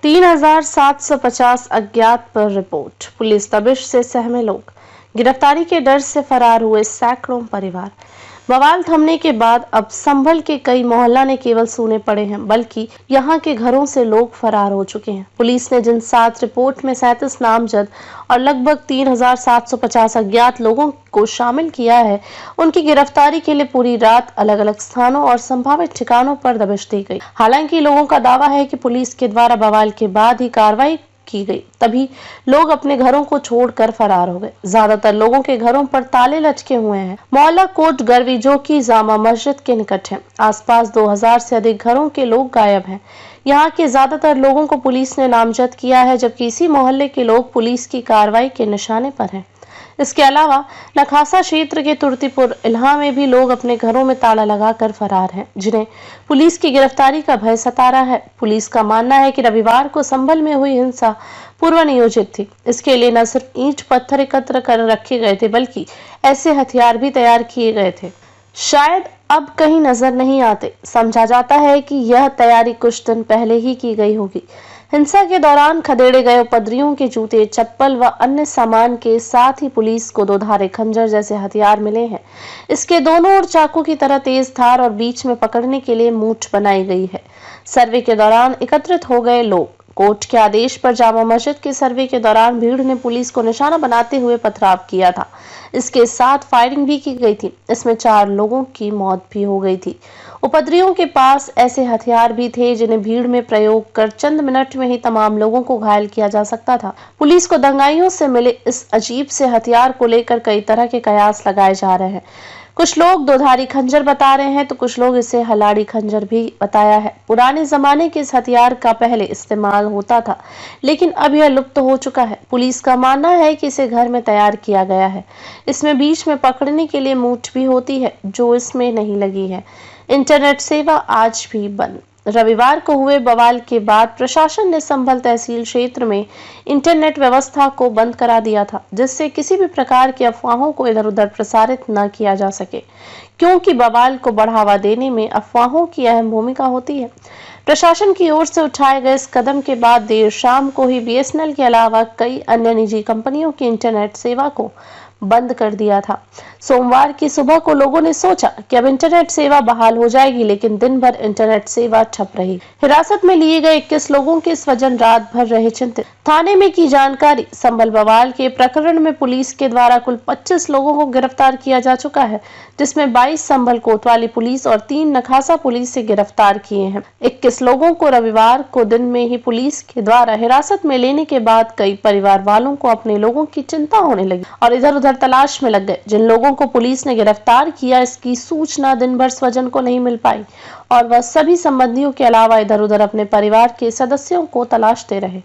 3750 अज्ञात पर report. Police दबिश से सहमे लोग। गिरफ्तारी के डर से फरार हुए सैकड़ों परिवार। बवाल थमने के बाद अब संभल के कई मोहल्ला ने केवल सूने पड़े हैं, बल्कि यहां के घरों से लोग फरार हो चुके हैं। पुलिस ने जिन 7 रिपोर्ट में 37 नामजद और लगभग 3750 अज्ञात लोगों को शामिल किया है, उनकी गिरफ्तारी के लिए पूरी रात अलग अलग स्थानों और संभावित ठिकानों पर दबिश दी गई। हालांकि लोगों का दावा है कि पुलिस के द्वारा बवाल के बाद ही कार्रवाई की गई, तभी लोग अपने घरों को छोड़कर फरार हो गए। ज्यादातर लोगों के घरों पर ताले लटके हुए हैं। मोहल्ला कोट गरवी, जो कि जामा मस्जिद के निकट है, आसपास 2000 से अधिक घरों के लोग गायब हैं। यहाँ के ज्यादातर लोगों को पुलिस ने नामजद किया है, जबकि इसी मोहल्ले के लोग पुलिस की कार्रवाई के निशाने पर हैं। इसके अलावा नखासा क्षेत्र के तुर्तीपुर इलाहा में भी लोग अपने घरों में ताला लगाकर फरार हैं, जिन्हें पुलिस की गिरफ्तारी का भय सता रहा है। पुलिस का मानना है कि रविवार को संभल में हुई हिंसा पूर्व नियोजित थी। इसके लिए न सिर्फ ईंट पत्थर एकत्र कर रखे गए थे, बल्कि ऐसे हथियार भी तैयार किए गए थे शायद अब कहीं नजर नहीं आते। समझा जाता है कि यह तैयारी कुछ दिन पहले ही की गई होगी। हिंसा के दौरान खदेड़े गए उपद्रवियों के जूते, चप्पल व अन्य सामान के साथ ही पुलिस को 2 धारे खंजर जैसे हथियार मिले हैं। इसके दोनों ओर चाकू की तरह तेज धार और बीच में पकड़ने के लिए मूठ बनाई गई है। सर्वे के दौरान एकत्रित हो गए लोग। कोर्ट के आदेश पर जामा मस्जिद के सर्वे के दौरान भीड़ ने पुलिस को निशाना बनाते हुए पथराव किया था। इसके साथ फायरिंग भी की गई थी। इसमें 4 लोगों की मौत भी हो गई थी। उपद्रवियों के पास ऐसे हथियार भी थे जिन्हें भीड़ में प्रयोग कर चंद मिनट में ही तमाम लोगों को घायल किया जा सकता था। पुलिस को दंगाइयों से मिले इस अजीब से हथियार को लेकर कई तरह के कयास लगाए जा रहे हैं। कुछ लोग 2 धारी खंजर बता रहे हैं, तो कुछ लोग इसे हलाड़ी खंजर भी बताया है। पुराने जमाने के इस हथियार का पहले इस्तेमाल होता था, लेकिन अब यह लुप्त हो चुका है। पुलिस का मानना है कि इसे घर में तैयार किया गया है। इसमें बीच में पकड़ने के लिए मूठ भी होती है, जो इसमें नहीं लगी है। इंटरनेट सेवा आज भी बंद। रविवार को हुए बवाल के बाद प्रशासन ने संभल तहसील क्षेत्र में इंटरनेट व्यवस्था को बंद करा दिया था, जिससे किसी भी प्रकार की अफवाहों को इधर उधर प्रसारित न किया जा सके, क्योंकि बवाल को बढ़ावा देने में अफवाहों की अहम भूमिका होती है। प्रशासन की ओर से उठाए गए इस कदम के बाद देर शाम को ही BSNL के अलावा कई अन्य निजी कंपनियों की इंटरनेट सेवा को बंद कर दिया था। सोमवार की सुबह को लोगों ने सोचा कि अब इंटरनेट सेवा बहाल हो जाएगी, लेकिन दिन भर इंटरनेट सेवा ठप रही। हिरासत में लिए गए 21 लोगों के स्वजन रात भर रहे चिंतित। थाने में की जानकारी, संभल बवाल के प्रकरण में पुलिस के द्वारा कुल 25 लोगों को गिरफ्तार किया जा चुका है, जिसमें 22 संभल कोतवाली पुलिस और 3 नखासा पुलिस से गिरफ्तार किए हैं। 21 लोगों को रविवार को दिन में ही पुलिस के द्वारा हिरासत में लेने के बाद कई परिवार वालों को अपने लोगों की चिंता होने लगी और इधर उधर तलाश में लग गए। जिन लोगों को पुलिस ने गिरफ्तार किया, इसकी सूचना दिन भर स्वजन को नहीं मिल पाई और वह सभी संबंधियों के अलावा इधर उधर अपने परिवार के सदस्यों को तलाशते रहे।